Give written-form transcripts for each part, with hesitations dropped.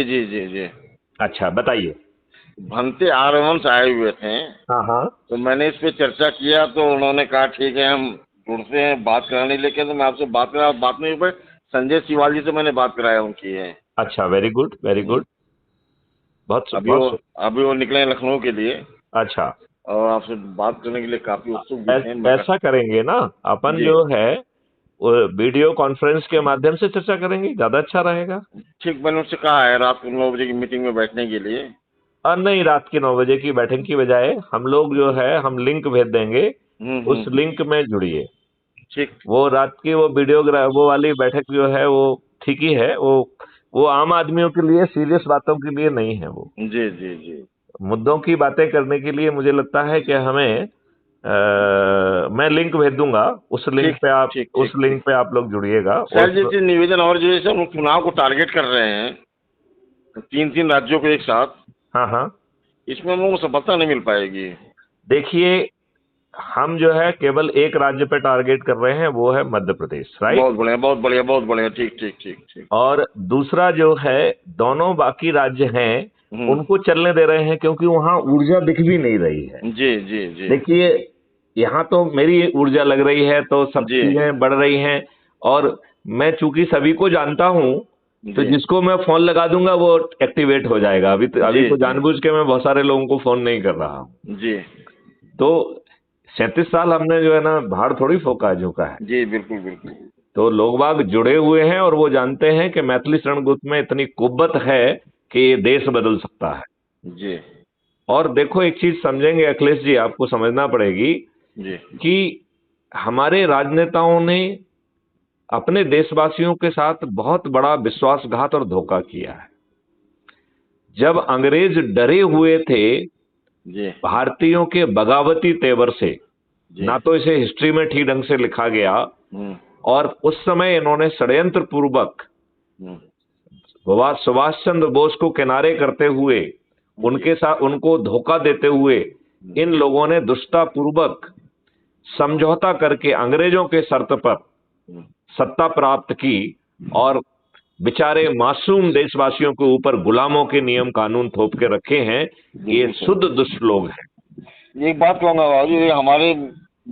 जी जी जी जी। अच्छा बताइए। भंते आर्यवंश आए हुए थे, हाँ हाँ। तो मैंने इस पे चर्चा किया, तो उन्होंने कहा ठीक है हम जुड़ते हैं बात कराने लेके, तो मैं आपसे बात करा, बात नहीं हुई, संजय सिवाल जी से मैंने बात कराया उनकी है। अच्छा, वेरी गुड वेरी जी। गुड। बहुत अभी बहुत वो अभी वो निकले हैं लखनऊ के लिए, अच्छा। और आपसे बात करने के लिए काफी उत्सुक भी थे मगर। ऐसा करेंगे ना, अपन जी। जो है वो वीडियो कॉन्फ्रेंस के माध्यम से चर्चा करेंगे, ज्यादा अच्छा रहेगा। ठीक, मैंने उससे कहा है रात को 9 बजे की मीटिंग में बैठने के लिए। और नहीं, रात के 9 बजे की बैठक की बजाय हम लोग जो है हम लिंक भेज देंगे, उस हम्म। लिंक में जुड़िए। ठीक। वो रात की वो वो वाली बैठक जो है वो ठीक ही है, वो आम आदमियों के लिए, सीरियस बातों के लिए नहीं है। वो जी जी जी। मुद्दों की बातें करने के लिए मुझे लगता है कि हमें मैं लिंक भेज दूंगा, उस लिंक ठीक पे आप ठीक उस ठीक ठीक। लिंक पे आप लोग जुड़िएगा। सर और जैसे निवेदन, और जैसे हम लोग चुनाव को टारगेट कर रहे हैं, तो 3 3 राज्यों को एक साथ, हाँ हाँ। इसमें हम लोगों को सफलता नहीं मिल पाएगी। देखिए, हम जो है केवल एक राज्य पे टारगेट कर रहे हैं, वो है मध्य प्रदेश, राइट। बहुत बढ़िया बहुत बढ़िया बहुत बढ़िया। ठीक ठीक ठीक ठीक। और दूसरा जो है, दोनों बाकी राज्य हैं उनको चलने दे रहे हैं, क्योंकि वहां ऊर्जा दिख भी नहीं रही है। जी जी जी देखिए, यहाँ तो मेरी ऊर्जा लग रही है तो सब जी चीजें बढ़ रही हैं, और मैं चूंकि सभी को जानता हूँ, तो जी जिसको मैं फोन लगा दूंगा वो एक्टिवेट हो जाएगा। अभी जी तो जी जानबूझ के मैं बहुत सारे लोगों को फोन नहीं कर रहा हूँ। जी तो 37 साल हमने जो है ना भाड़ थोड़ी फोका झोंका है। जी। बिल्कुल बिल्कुल। तो लोग बाग जुड़े हुए हैं और वो जानते हैं कि मैथिली शरण गुट में इतनी कुव्वत है कि ये देश बदल सकता है। जी और देखो, एक चीज समझेंगे अखिलेश जी, आपको समझना पड़ेगी जी कि हमारे राजनेताओं ने अपने देशवासियों के साथ बहुत बड़ा विश्वासघात और धोखा किया है। जब अंग्रेज डरे हुए थे जी भारतीयों के बगावती तेवर से, जी। ना तो इसे हिस्ट्री में ठीक ढंग से लिखा गया, हम्म और उस समय इन्होंने षड्यंत्र पूर्वक हम्म। सुभाष चंद्र बोस को किनारे करते हुए, जी। उनके साथ उनको धोखा देते हुए, इन लोगों ने दुष्टतापूर्वक समझौता करके अंग्रेजों के शर्त पर हम्म। सत्ता प्राप्त की, और बेचारे मासूम देशवासियों के ऊपर गुलामों के नियम कानून थोप के रखे हैं। ये बिल्कुल शुद्ध सही। दुष्ट लोग हैं। एक बात कहूंगा बाबू, ये हमारे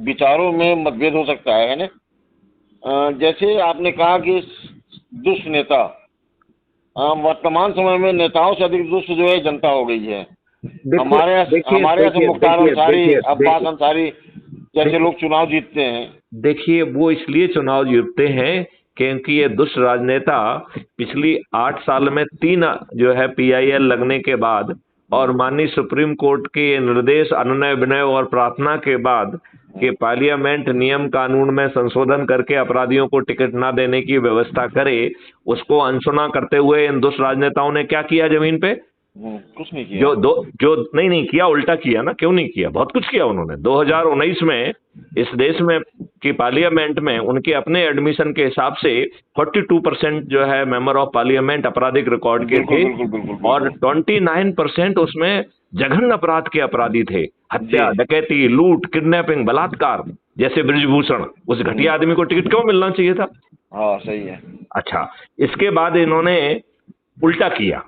विचारों में मतभेद हो सकता है ना। जैसे आपने कहा कि दुष्ट नेता, वर्तमान समय में नेताओं से अधिक दुष्ट जो है जनता हो गई है। देखो, देखिए हमारे यहाँ से देखिए मुख्तार देखिए अंसारी, देखिए अब्बास देखिए अंसारी जैसे देखिए लोग चुनाव जीतते हैं। देखिए, वो इसलिए चुनाव जीतते हैं क्योंकि ये दुष्ट राजनेता पिछली 8 साल में 3 जो है PIL लगने के बाद, और माननीय सुप्रीम कोर्ट के निर्देश, अनुनय विनय और प्रार्थना के बाद कि पार्लियामेंट नियम कानून में संशोधन करके अपराधियों को टिकट ना देने की व्यवस्था करे, उसको अनसुना करते हुए इन दुष्ट राजनेताओं ने क्या किया जमीन पे? कुछ नहीं किया। जो नहीं किया, उल्टा किया ना। क्यों नहीं किया? बहुत कुछ किया उन्होंने। 2019 में इस देश में की पार्लियामेंट में उनके अपने एडमिशन के हिसाब से 42% जो है मेंबर ऑफ पार्लियामेंट आपराधिक रिकॉर्ड के बिल्कुल थे, बिल्कुल बिल्कुल और बिल्कुल। 29% उसमें जघन्य अपराध के अपराधी थे। जी। हत्या, डकैती, लूट, किडनैपिंग, बलात्कार, जैसे ब्रिजभूषण। उस घटिया आदमी को टिकट क्यों मिलना चाहिए था? हाँ सही है। अच्छा, इसके बाद इन्होंने उल्टा किया।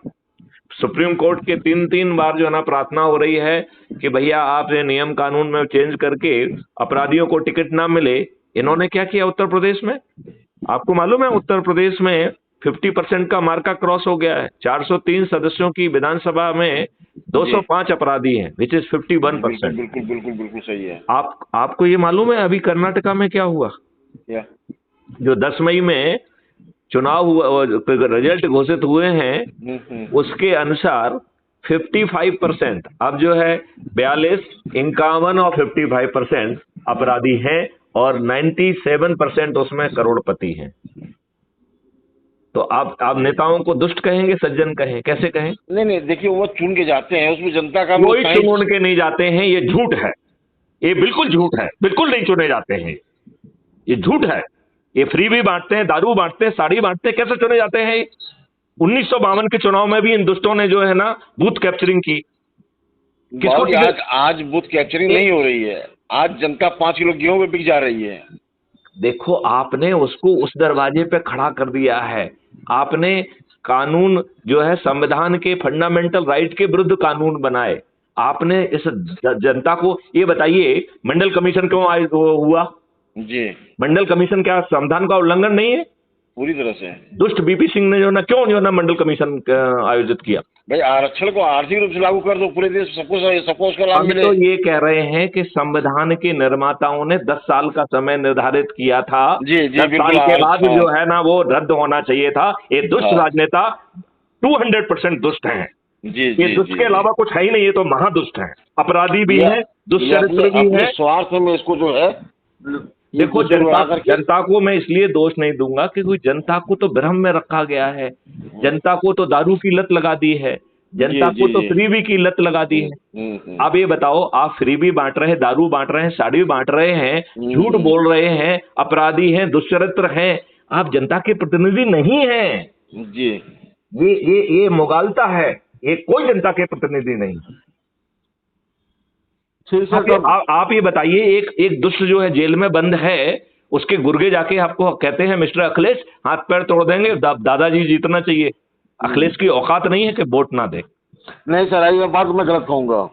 सुप्रीम कोर्ट के 3 3 बार जो है ना प्रार्थना हो रही है कि भैया आप ये नियम कानून में चेंज करके अपराधियों को टिकट ना मिले। इन्होंने क्या किया उत्तर प्रदेश में? आपको मालूम है उत्तर प्रदेश में 50% का मार्का क्रॉस हो गया है। 403 सदस्यों की विधानसभा में जी 205 अपराधी हैं, विच इज बिल्कुल 51%। बिल्कुल बिल्कुल बिल्कुल सही है। आपको ये मालूम है अभी कर्नाटका में क्या हुआ? क्या? जो 10 मई में चुनाव हुआ, रिजल्ट घोषित हुए हैं, उसके अनुसार 55%, अब जो है 42, 51 और 55% अपराधी हैं, और 97% उसमें करोड़पति हैं। तो आप नेताओं को दुष्ट कहेंगे, सज्जन कहें, कैसे कहें? नहीं नहीं, देखिए वो चुन के जाते हैं, उसमें जनता का भी कोई उत्साहित। चुन के नहीं जाते हैं, ये झूठ है। ये बिल्कुल झूठ है, बिल्कुल नहीं चुने जाते हैं। ये झूठ है। ये फ्री भी बांटते हैं, दारू बांटते हैं, साड़ी बांटते हैं, कैसे चुने जाते हैं? 1952 के चुनाव में भी इन दुष्टों ने जो है ना बूथ कैप्चरिंग की। किसको बाबूजी टिकट? आज बूथ कैप्चरिंग नहीं हो रही है। आज जनता 5 किलो गेहूं में बिक जा रही है। देखो, आपने उसको उस दरवाजे पे खड़ा कर दिया है। आपने कानून जो है संविधान के फंडामेंटल राइट के विरुद्ध कानून बनाए। आपने इस जनता को ये बताइए, मंडल कमीशन क्यों हुआ? जी, मंडल कमीशन क्या संविधान का उल्लंघन नहीं है? पूरी तरह से। दुष्ट बीपी सिंह ने जो ना क्यों जो ना मंडल कमीशन आयोजित किया? भाई आरक्षण को आर्थिक रूप से लागू कर दो, पूरे देश सबको उसका लाभ हम मिले। तो ये कह रहे हैं कि संविधान के निर्माताओं ने 10 साल का समय निर्धारित किया था। जी जी 10 बिल्कुल। साल के बाद जो है ना वो रद्द होना चाहिए था। ये दुष्ट राजनेता 200% दुष्ट हैं। जी ये जी दुष्ट के अलावा कुछ है ही नहीं, ये तो महादुष्ट हैं, अपराधी भी हैं, दुष्चरित्र भी अपने हैं। स्वार्थ में इसको जो है देखो जनता को मैं इसलिए दोष नहीं दूंगा कि कोई जनता को तो भ्रम में रखा गया है, जनता को तो दारू की लत लगा दी है, जनता को तो फ्रीबी की लत लगा दी है। आप ये बताओ, आप फ्रीबी बांट रहे हैं, दारू बांट रहे हैं, साड़ी बांट रहे हैं, झूठ बोल रहे हैं, अपराधी हैं, दुष्चरित्र हैं, आप जनता के प्रतिनिधि नहीं हैं। जी ये मुगालता है, ये कोई जनता के प्रतिनिधि नहीं। आप ये बताइए, एक दुष्ट जो है जेल में बंद है, उसके गुर्गे जाके आपको कहते हैं मिस्टर अखिलेश हाथ पैर तोड़ देंगे, दादाजी जीतना चाहिए। अखिलेश की औकात नहीं है कि वोट ना दे। नहीं सर, ये बात मैं गलत कहूंगा।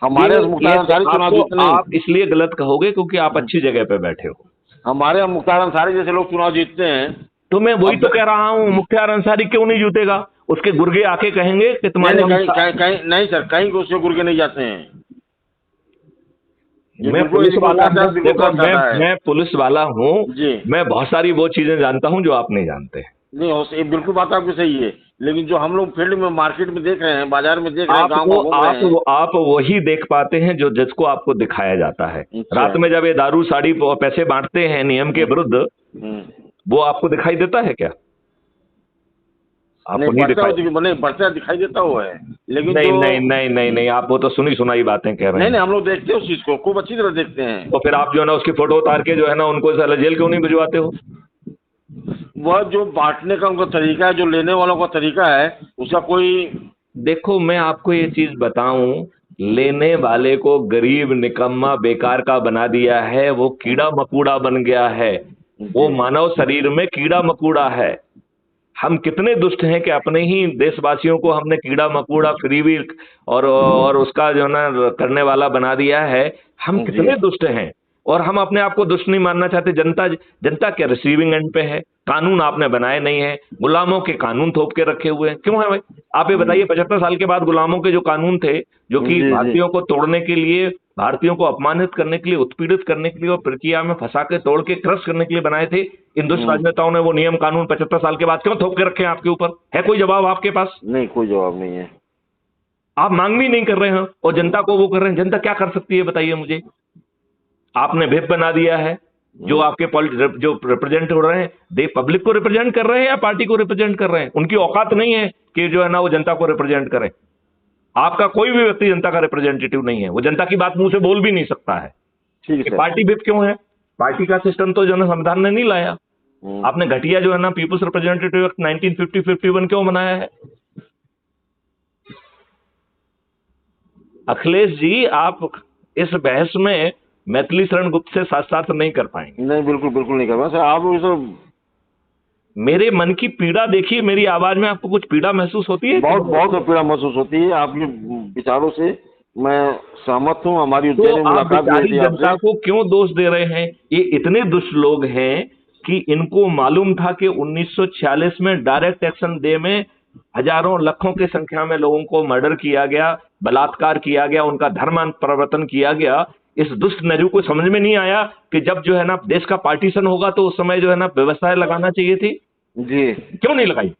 हमारे मुख्तार अंसारी चुनाव जीतने, आप इसलिए गलत कहोगे क्योंकि आप अच्छी जगह पे बैठे हो। हमारे मुख्तार अंसारी जैसे लोग चुनाव जीतते हैं। तो मैं वही तो कह रहा हूँ, मुख्तार अंसारी क्यों नहीं जीतेगा? उसके गुर्गे आके कहेंगे कि तुम्हारे नहीं सर, कहीं को उसके गुर्गे नहीं जाते हैं। मैं पुलिस वाला हूँ, देखो मैं पुलिस वाला हूँ, मैं बहुत सारी वो चीजें जानता हूँ जो आप नहीं जानते। नहीं, बिल्कुल बात आपकी सही है, लेकिन जो हम लोग फील्ड में मार्केट में देख रहे हैं, बाजार में देख रहे हैं, आप वही देख पाते हैं जो जिसको आपको दिखाया जाता है। रात में जब ये दारू साड़ी पैसे बांटते हैं नियम के विरुद्ध, वो आपको दिखाई देता है क्या? आपको नहीं बढ़ता दिखाई देता हुआ है, लेकिन नहीं, आप वो तो सुनी सुनाई बातें कह रहे हैं। नहीं, हम लोग देखते हैं उस चीज को खूब अच्छी तरह देखते हैं। तो फिर आप जो है ना उसकी फोटो उतार के जो है ना उनको जेल क्यों नहीं भिजवाते हो? वह जो बांटने का उनका तरीका है, जो लेने वालों का तरीका है, उसका कोई, देखो मैं आपको ये चीज बताऊं, लेने वाले को गरीब निकम्मा बेकार का बना दिया है, वो कीड़ा मकोड़ा बन गया है, वो मानव शरीर में कीड़ा मकोड़ा है। हम कितने दुष्ट हैं कि अपने ही देशवासियों को हमने कीड़ा मकोड़ा फ्रीवी और उसका जो है ना करने वाला बना दिया है। हम कितने दुष्ट हैं, और हम अपने आप को दुष्ट नहीं मानना चाहते। जनता क्या रिसीविंग एंड पे है? कानून आपने बनाए नहीं है, गुलामों के कानून थोप के रखे हुए हैं। क्यों है भाई? आप ये बताइए, 75 साल के बाद गुलामों के जो कानून थे, जो कि भारतीयों को तोड़ने के लिए, भारतीयों को अपमानित करने के लिए, उत्पीड़ित करने के लिए और प्रक्रिया में फंसा के तोड़ के क्रश करने के लिए बनाए थे, इन दुष्ट राजनेताओं ने वो नियम कानून 75 साल के बाद क्यों थोप के रखे हैं आपके ऊपर? है कोई जवाब आपके पास? नहीं, कोई जवाब नहीं है। आप मांग भी नहीं कर रहे हैं और जनता को वो कर रहे हैं। जनता क्या कर सकती है बताइए मुझे? आपने व्हिप बना दिया है। जो आपके जो रिप्रेजेंट हो रहे हैं, दे पब्लिक को रिप्रेजेंट कर रहे हैं या पार्टी को रिप्रेजेंट कर रहे हैं? उनकी औकात नहीं है कि जो है ना वो जनता को रिप्रेजेंट करें। आपका कोई भी व्यक्ति जनता का रिप्रेजेंटेटिव नहीं है, वो जनता की बात मुंह से बोल भी नहीं सकता है। ठीक है, पार्टी व्हिप क्यों है? पार्टी का सिस्टम तो जो है संविधान ने नहीं लाया। आपने घटिया जो है ना पीपुल्स रिप्रेजेंटेटिव एक्ट 1950-51 क्यों बनाया है? अखिलेश जी, आप इस बहस में मैथिली शरण गुप्त से साथ साथ नहीं कर पाएंगे। नहीं, बिल्कुल नहीं कर पाएंगे सर। आप मेरे मन की पीड़ा देखिए, मेरी आवाज में आपको कुछ पीड़ा महसूस होती है? बहुत पीड़ा महसूस होती है। आपके विचारों से मैं सहमत हूँ। हमारी तो आप बेचारी जनता को क्यों दोष दे रहे हैं? ये इतने दुष्ट लोग हैं कि इनको मालूम था कि 1946 में डायरेक्ट एक्शन डे में हजारों लाखों की संख्या में लोगों को मर्डर किया गया, बलात्कार किया गया, उनका धर्म परिवर्तन किया गया। इस दुष्ट नजू को समझ में नहीं आया कि जब जो है ना देश का पार्टीशन होगा तो उस समय जो है ना व्यवस्थाएं लगाना चाहिए थी। जी, क्यों नहीं लगाई?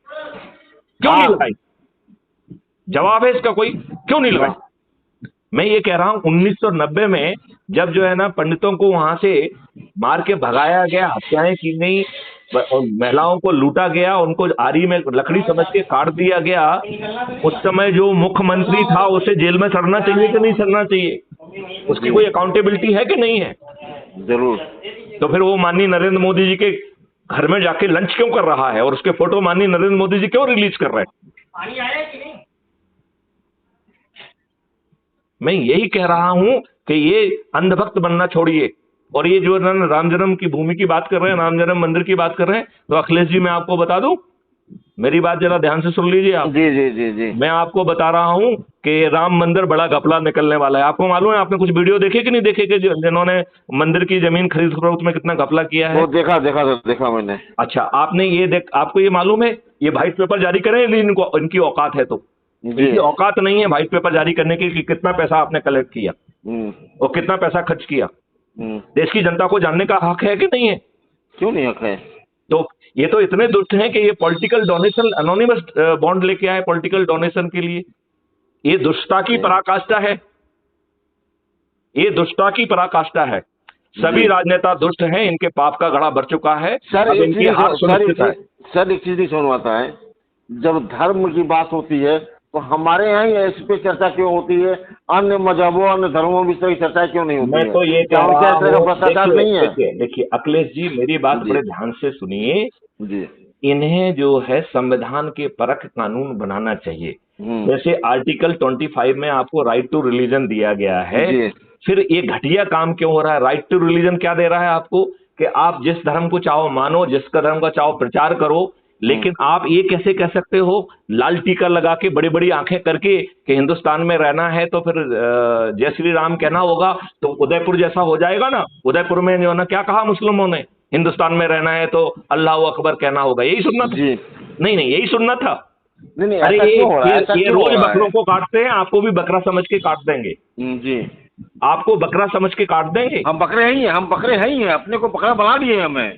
नहीं लगाई? जवाब है इसका कोई? क्यों नहीं लगाई? मैं ये कह रहा हूं 1990 में जब जो है ना पंडितों को वहां से मार के भगाया गया, हत्याएं की गई, महिलाओं को लूटा गया, उनको आरी में लकड़ी समझ के काट दिया गया, उस समय जो मुख्यमंत्री था उसे जेल में सड़ना चाहिए कि नहीं सड़ना चाहिए? उसकी कोई अकाउंटेबिलिटी है कि नहीं है? जरूर। तो फिर वो माननीय नरेंद्र मोदी जी के घर में जाके लंच क्यों कर रहा है और उसके फोटो माननीय नरेंद्र मोदी जी क्यों रिलीज कर रहे हैं? मैं यही कह रहा हूं कि ये अंधभक्त बनना छोड़िए, और ये जो राम जन्म की भूमि की बात कर रहे हैं, राम जन्म मंदिर की बात कर रहे हैं, तो अखिलेश जी मैं आपको बता दूं, मेरी बात जरा ध्यान से सुन लीजिए आप। जी जी जी जी। मैं आपको बता रहा हूँ कि राम मंदिर बड़ा घपला निकलने वाला है। आपको मालूम है, आपने कुछ वीडियो देखे कि नहीं देखे कि जिन्होंने मंदिर की जमीन खरीद फरोख्त में कितना घपला किया है? वो देखा देखा सर, देखा मैंने। अच्छा, आपने ये आपको ये मालूम है ये व्हाइट पेपर जारी करें, इनको इनकी औकात है तो? जी। इनकी औकात नहीं है व्हाइट पेपर जारी करने की कि कितना पैसा आपने कलेक्ट किया और कितना पैसा खर्च किया। देश की जनता को जानने का हक है कि नहीं है? क्यों नहीं हक है? तो ये तो इतने दुष्ट हैं कि ये पॉलिटिकल डोनेशन, अनोनिमस बॉन्ड लेके आए पॉलिटिकल डोनेशन के लिए। ये दुष्टता की पराकाष्ठा है, ये दुष्टता की पराकाष्ठा है। सभी राजनेता दुष्ट हैं, इनके पाप का घड़ा भर चुका है। सर अब इनकी हार सुनिश्चित है। सर एक चीज नहीं समझ आता है, जब धर्म की बात होती है तो हमारे यहाँ ही इस पे चर्चा क्यों होती है? अन्य मजहबों, अन्य धर्मों में इस तरह की चर्चा क्यों नहीं होती? मैं तो ये क्या कह उनका रहा इस तरह का हूँ, भ्रष्टाचार नहीं है? देखिए अखिलेश जी, मेरी बात बड़े ध्यान से सुनिए। जी। इन्हें जो है संविधान के परख कानून बनाना चाहिए। जैसे आर्टिकल 25 में आपको राइट टू रिलीजन दिया गया है, फिर ये घटिया काम क्यों हो रहा है? राइट टू रिलीजन क्या दे रहा है आपको कि आप जिस धर्म को चाहो मानो, जिसका धर्म का चाहो प्रचार करो, लेकिन आप ये कैसे कह सकते हो लाल टीका लगा के, बड़ी बड़ी आंखें करके कि हिंदुस्तान में रहना है तो फिर जय श्री राम कहना होगा, तो उदयपुर जैसा हो जाएगा ना। उदयपुर में जो है ना, क्या कहा मुस्लिमों ने, हिंदुस्तान में रहना है तो अल्लाह अकबर कहना होगा, यही सुनना था? नहीं नहीं, यही सुनना था। नहीं, अरे ये रोज बकरों को काटते हैं, आपको भी बकरा समझ के काट देंगे। जी, आपको बकरा समझ के काट देंगे। हम बकरे ही हैं, हम बकरे ही हैं, अपने को बकरा बना लिए हमें।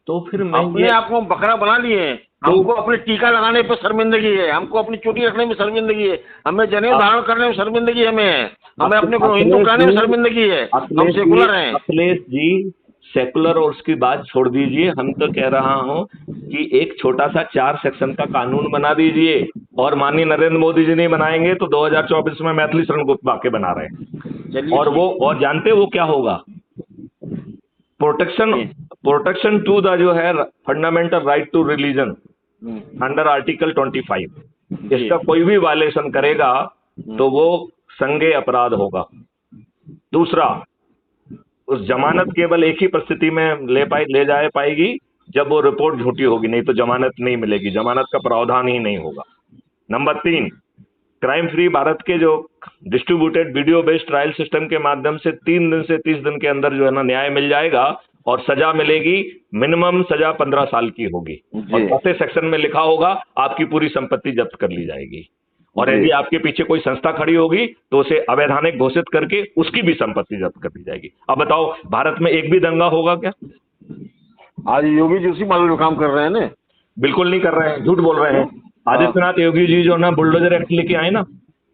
तो फिर मैं अपने आप को बकरा बना लिए। हमको अपने टीका लगाने पे शर्मिंदगी है, हमको अपनी चोटी रखने में शर्मिंदगी है, हमें जनेऊ धारण करने में शर्मिंदगी हमें है, हमें अपने को हिंदू कहने में शर्मिंदगी है। हम सेकुलर हैं। अखिलेश जी, सेकुलर और उसकी बात छोड़ दीजिए। हम तो कह रहा हूं कि एक छोटा सा 4 सेक्शन का कानून बना दीजिए, और माननीय नरेंद्र मोदी जी नहीं बनाएंगे तो 2024 में मैथिली शरण गुप्त वाक्य बना रहे हैं। और जानते वो क्या होगा? प्रोटेक्शन टू द जो है fundamental right to religion under article 25। इसका कोई भी वायलेशन करेगा तो वो संज्ञेय अपराध होगा। दूसरा, उस जमानत केवल एक ही परिस्थिति में ले जा पाएगी जब वो रिपोर्ट झूठी होगी, नहीं तो जमानत नहीं मिलेगी, जमानत का प्रावधान ही नहीं होगा। नंबर 3, क्राइम फ्री भारत के जो distributed video based trial system के माध्यम से 3 दिन से 30 दिन के अंदर जो है ना न्याय मिल जाएगा, और सजा मिलेगी, मिनिमम सजा 15 साल की होगी, और चौथे सेक्शन में लिखा होगा आपकी पूरी संपत्ति जब्त कर ली जाएगी, और यदि आपके पीछे कोई संस्था खड़ी होगी तो उसे अवैधानिक घोषित करके उसकी भी संपत्ति जब्त कर दी जाएगी। अब बताओ, भारत में एक भी दंगा होगा क्या? आज योगी जी उसी मामले में काम कर रहे हैं ना? बिल्कुल नहीं कर रहे हैं, झूठ बोल रहे हैं। आदित्यनाथ योगी जी जो ना बुलडोजर एक्ट लेके आए ना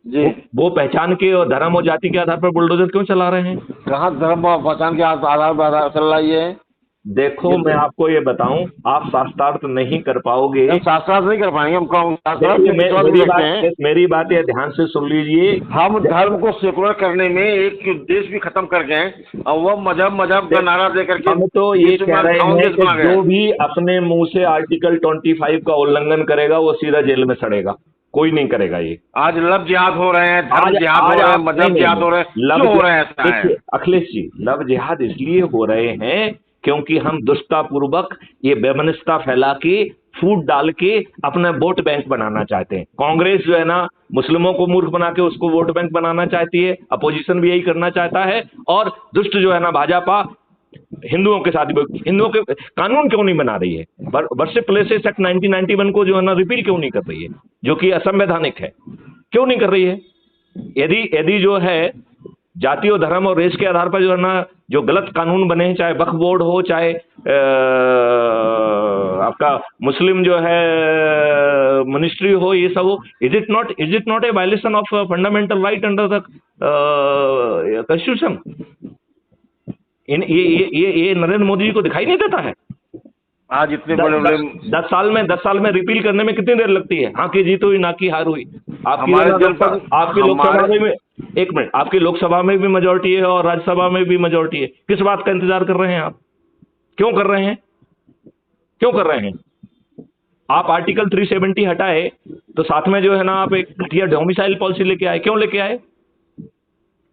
जी, वो पहचान के और धर्म और जाति के आधार पर बुलडोजर क्यों चला रहे हैं? कहाँ धर्म और पहचान के आधार पर चल रहा है? देखो, मैं आपको ये बताऊं, आप शास्त्रार्थ नहीं कर पाओगे। शास्त्रार्थ नहीं कर पाएंगे हम। मेरी बात ये ध्यान से सुन लीजिए। हम धर्म को सेकुलर करने में एक देश भी खत्म कर गए, और वो मजहब का नारा दे करके हम तो ये कह रहे हैं कि जो भी अपने मुंह से आर्टिकल 25 का उल्लंघन करेगा वो सीधा जेल में सड़ेगा। कोई नहीं करेगा ये। आज लव जिहाद हो रहे हैं, धर्म जिहाद हो रहे हैं, मजहब जिहाद हो रहे हैं, क्यों हो रहे हैं ऐसा है? अखिलेश जी, लव जिहाद इसलिए हो रहे हैं क्योंकि हम दुष्टतापूर्वक ये बेमनिस्ता फैला के, फूट डाल के अपना वोट बैंक बनाना चाहते हैं। कांग्रेस जो है ना, मुस्लिमों को मूर्ख बना के उसको वोट बैंक बनाना चाहती है, अपोजिशन भी यही करना चाहता है, और दुष्ट जो है ना भाजपा हिंदुओं के साथ, हिंदुओं के कानून क्यों नहीं बना रही है? वर्षिप प्लेसेस एक्ट 1991 को जो है ना रिपील क्यों नहीं कर रही है, जो कि असंवैधानिक है? क्यों नहीं कर रही है? यदि जो है जाति और धर्म और रेस के आधार पर जो है ना जो गलत कानून बने हैं, चाहे वक्फ बोर्ड हो, चाहे आपका मुस्लिम जो है मिनिस्ट्री हो, ये सब हो, is it not a violation of fundamental right under the constitution? ये नरेंद्र मोदी जी को दिखाई नहीं देता है? आज इतने बड़े 10 साल में रिपील करने में कितनी देर लगती है? हाँ की जीत हुई, ना की हार हुई। आपकी लोकसभा में भी, एक मिनट, आपकी लोकसभा में भी मेजोरिटी है और राज्यसभा में भी मेजोरिटी है। किस बात का इंतजार कर रहे हैं आप? क्यों कर रहे हैं? क्यों कर रहे हैं? आप आर्टिकल 370 हटाए तो साथ में जो है ना आप एक घटिया डोमिसाइल पॉलिसी लेके आए। क्यों लेके आए?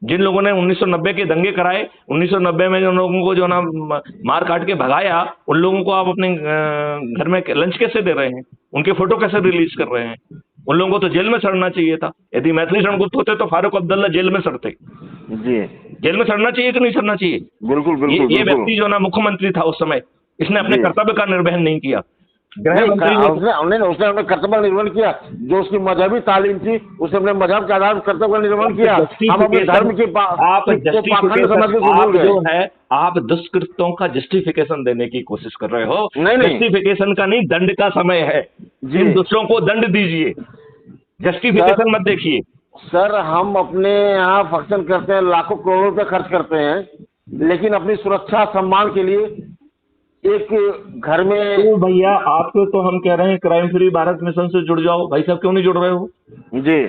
जिन लोगों ने 1990 के दंगे कराए, 1990 में जिन लोगों को जो ना मार काट के भगाया, उन लोगों को आप अपने घर में लंच कैसे दे रहे हैं? उनके फोटो कैसे रिलीज कर रहे हैं? उन लोगों को तो जेल में सड़ना चाहिए था। यदि मैथिली शरण गुप्त होते तो फारूक अब्दुल्ला जेल में सड़ते। जी, जेल में सड़ना चाहिए कि नहीं सड़ना चाहिए? बिल्कुल ये बिल्कुल ये बिल्कुल। व्यक्ति जो ना मुख्यमंत्री था उस समय, इसने अपने जी। कर्तव्य का निर्वहन नहीं किया। गृह नहीं, मंत्री उसने अपने कर्तव्य का निर्वहन किया। जो उसकी मजहबी तालीम थी, उसने अपने मजहब के आधार पर कर्तव्य का निर्वहन किया। हम अपने धर्म की आप पाखंड समझ के भूल गए। जो है आप दुष्कृत्यों का जस्टिफिकेशन देने की कोशिश कर रहे हो। नहीं नहीं जस्टिफिकेशन का नहीं, दंड का समय है। जी। इन दूसरों को दंड दीजिए, जस्टिफिकेशन मत देखिए। सर, हम अपने यहाँ फंक्शन करते हैं, लाखों करोड़ों रुपए खर्च करते हैं, लेकिन अपनी सुरक्षा सम्मान के लिए एक घर में। तो भैया आपको तो हम कह रहे हैं क्राइम फ्री भारत मिशन से जुड़ जाओ। भाई साहब क्यों नहीं जुड़ रहे हो? जी,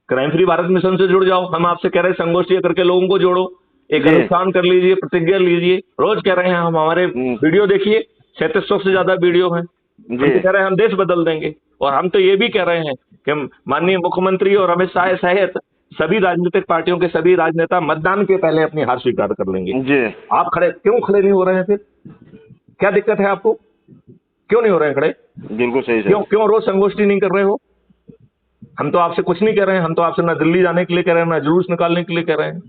क्राइम फ्री भारत मिशन से जुड़ जाओ। हम आपसे कह रहे हैं संगोष्ठी करके लोगों को जोड़ो, एक जी। अनुष्ठान कर लीजिए, प्रतिज्ञा लीजिए। रोज कह रहे हैं हम, हमारे वीडियो देखिए, 3700 से ज्यादा वीडियो हैं। हम जी। तो कह रहे हैं हम देश बदल देंगे। और हम तो ये भी कह रहे हैं कि माननीय मुख्यमंत्री और अमित शाह सहित सभी राजनीतिक पार्टियों के सभी राजनेता मतदान के पहले अपनी हार स्वीकार कर लेंगे। जी, आप क्यों खड़े नहीं हो रहे हैं? फिर क्या दिक्कत है आपको? क्यों नहीं हो रहे हैं खड़े? बिल्कुल सही सर। क्यों रोज संगोष्ठी नहीं कर रहे हो? हम तो आपसे कुछ नहीं कह रहे हैं। हम तो आपसे ना दिल्ली जाने के लिए कह रहे हैं, ना जुलूस निकालने के लिए कह रहे हैं।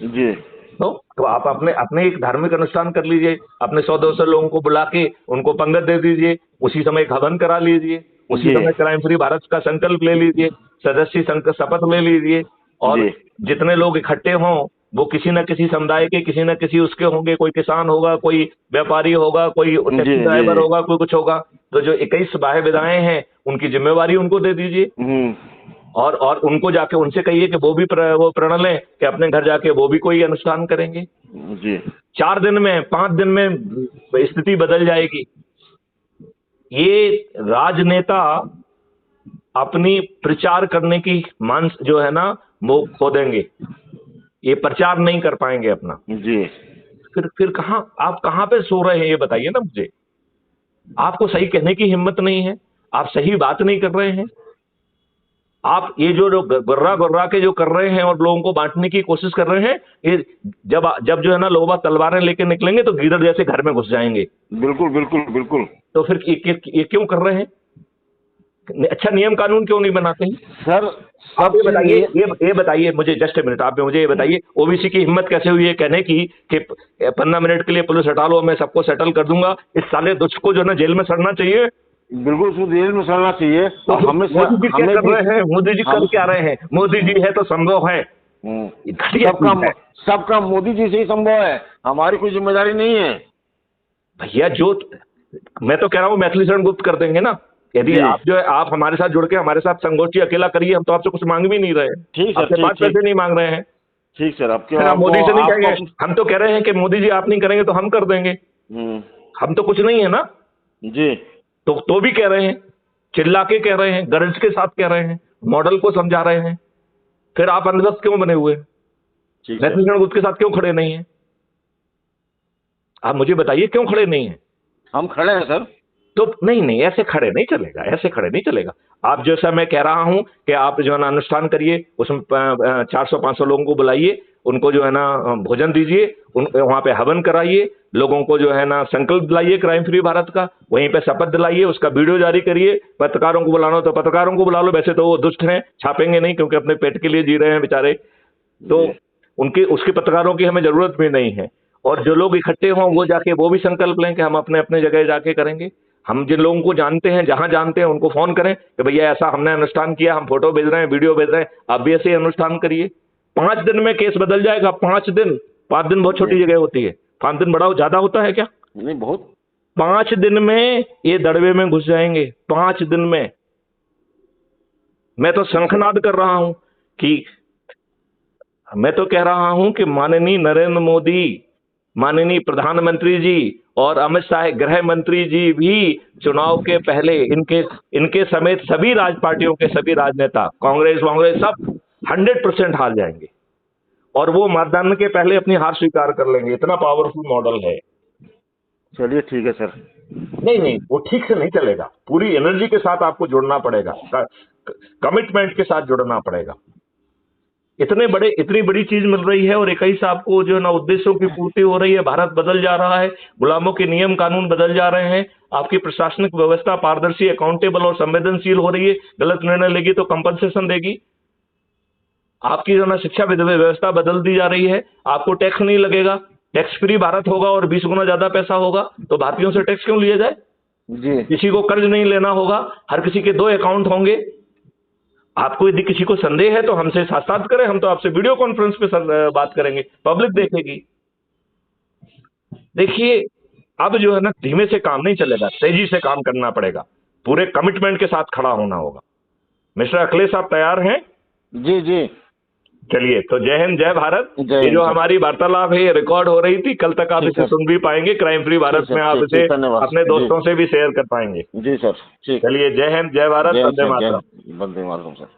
जी। तो आप अपने एक धार्मिक अनुष्ठान कर लीजिए, अपने 100-200 लोगों को बुला के उनको पंगत दे दीजिए, उसी समय एक हवन करा लीजिए, उसी समय क्राइम फ्री भारत का संकल्प ले लीजिए, सदस्य शपथ ले लीजिए। और जितने लोग इकट्ठे हों वो किसी न किसी समुदाय के, किसी न किसी उसके होंगे। कोई किसान होगा, कोई व्यापारी होगा, कोई टैक्सी ड्राइवर होगा, कोई कुछ होगा। तो जो 21 बाह्य विधाएं हैं उनकी जिम्मेवारी उनको दे दीजिए। और उनको जाके उनसे कहिए कि वो भी वो प्रण लें कि अपने घर जाके वो भी कोई अनुष्ठान करेंगे। जी। 4 दिन में, 5 दिन में स्थिति बदल जाएगी। ये राजनेता अपनी प्रचार करने की मांस जो है ना वो खो देंगे। ये प्रचार नहीं कर पाएंगे अपना। जी। फिर आप कहाँ पे सो रहे हैं ये बताइए ना मुझे। आपको सही कहने की हिम्मत नहीं है, आप सही बात नहीं कर रहे हैं। आप ये जो गुर्रा के जो कर रहे हैं और लोगों को बांटने की कोशिश कर रहे हैं, ये जब जो है ना लोग तलवारें लेके निकलेंगे तो गीदड़ जैसे घर में घुस जाएंगे। बिल्कुल बिल्कुल बिल्कुल। तो फिर ये क्यों कर रहे हैं? अच्छा नियम कानून क्यों नहीं बनाते हैं सर? आप ये बताइए मुझे, जस्ट मिनट, आप मुझे ये बताइए, ओबीसी की हिम्मत कैसे हुई है कहने की कि 15 मिनट के लिए पुलिस हटा लो, मैं सबको सेटल कर दूंगा। इस साले दुष्ट को जो है ना जेल में सड़ना चाहिए। बिल्कुल उसको जेल में सड़ना चाहिए। तो मोदी जी क्या कर रहे हैं? मोदी जी कर क्या रहे हैं? मोदी जी है तो संभव है। सबका मोदी जी से ही संभव है, हमारी कोई जिम्मेदारी नहीं है भैया। मैं तो कह रहा हूँ मैथिली शरण गुप्त कर देंगे ना। यदि आप जो है आप हमारे साथ जुड़ के हमारे साथ संगोष्ठी अकेला करिए, हम तो आपसे कुछ मांग भी नहीं रहे। ठीक सर, 5 पैसे नहीं मांग रहे हैं। ठीक सर। आप मोदी से नहीं कहेंगे? हम तो कह रहे हैं कि मोदी जी आप नहीं करेंगे तो हम कर देंगे। हम तो कुछ नहीं है ना जी। तो भी कह रहे हैं, चिल्ला के कह रहे हैं, गरज के साथ कह रहे हैं, मॉडल को समझा रहे हैं। फिर आप अंधभक्त क्यों बने हुए? मैथिली शरण गुप्त के साथ क्यों खड़े नहीं है? आप मुझे बताइए क्यों खड़े नहीं है? हम खड़े हैं सर। तो नहीं, ऐसे खड़े नहीं चलेगा, ऐसे खड़े नहीं चलेगा। आप जैसा मैं कह रहा हूं कि आप जो है ना अनुष्ठान करिए, उसमें 400-500 लोगों को बुलाइए, उनको जो है ना भोजन दीजिए, वहां पे हवन कराइए, लोगों को जो है ना संकल्प दिलाइए क्राइम फ्री भारत का, वहीं पे शपथ दिलाइए, उसका वीडियो जारी करिए। पत्रकारों को बुलाना हो तो पत्रकारों को बुला लो। वैसे तो वो दुष्ट हैं, छापेंगे नहीं क्योंकि अपने पेट के लिए जी रहे हैं बेचारे, तो उसके पत्रकारों की हमें जरूरत भी नहीं है। और जो लोग इकट्ठे हों वो जाके वो भी संकल्प लें कि हम अपने अपने जगह जाके करेंगे। हम जिन लोगों को जानते हैं, जहां जानते हैं, उनको फोन करें कि भैया ऐसा हमने अनुष्ठान किया, हम फोटो भेज रहे हैं, वीडियो भेज रहे हैं, आप भी ऐसे ही अनुष्ठान करिए। 5 दिन में केस बदल जाएगा। 5 दिन बहुत छोटी जगह होती है। 5 दिन बड़ा ज्यादा होता है क्या? नहीं, बहुत। 5 दिन में ये दड़बे में घुस जाएंगे। 5 दिन में। मैं तो शंखनाद कर रहा हूं कि मैं तो कह रहा हूं कि माननीय नरेंद्र मोदी, माननीय प्रधानमंत्री जी और अमित शाह गृह मंत्री जी भी चुनाव के पहले इनके समेत सभी पार्टियों के सभी राजनेता, कांग्रेस सब 100% हार जाएंगे और वो मतदान के पहले अपनी हार स्वीकार कर लेंगे। इतना पावरफुल मॉडल है। चलिए ठीक है सर। नहीं, वो ठीक से नहीं चलेगा। पूरी एनर्जी के साथ आपको जुड़ना पड़ेगा, कमिटमेंट के साथ जुड़ना पड़ेगा। इतनी बड़ी चीज मिल रही है और 21 आपको जो है ना उद्देश्यों की पूर्ति हो रही है, भारत बदल जा रहा है, गुलामों के नियम कानून बदल जा रहे हैं, आपकी प्रशासनिक व्यवस्था पारदर्शी, अकाउंटेबल और संवेदनशील हो रही है, गलत निर्णय लेगी तो कंपनसेशन देगी, आपकी जो है ना शिक्षा व्यवस्था बदल दी जा रही है, आपको टैक्स नहीं लगेगा, टैक्स फ्री भारत होगा और 20 गुना ज्यादा पैसा होगा, तो भारतीयों से टैक्स क्यों लिया जाए? जी किसी को कर्ज नहीं लेना होगा, हर किसी के 2 अकाउंट होंगे। आपको यदि किसी को संदेह है तो हमसे साक्षात करें, हम तो आपसे वीडियो कॉन्फ्रेंस पे बात करेंगे, पब्लिक देखेगी। देखिए, अब जो है ना धीमे से काम नहीं चलेगा, तेजी से काम करना पड़ेगा, पूरे कमिटमेंट के साथ खड़ा होना होगा। मिस्टर अखिलेश, आप तैयार हैं? जी जी। चलिए, तो जय हिंद, जय भारत। जय ये हिंद जो सर। हमारी वार्तालाप है ये रिकॉर्ड हो रही थी, कल तक आप ठीक इसे है। सुन भी पाएंगे, क्राइम फ्री भारत ठीक है, में आप ठीक, इसे धन्यवाद। अपने जी। दोस्तों से भी शेयर कर पाएंगे। जी सर, ठीक। चलिए, जय हिंद, जय भारत, जय हिंद वंदे सर, जय मातरम। हिंद, वंदे मातरम सर।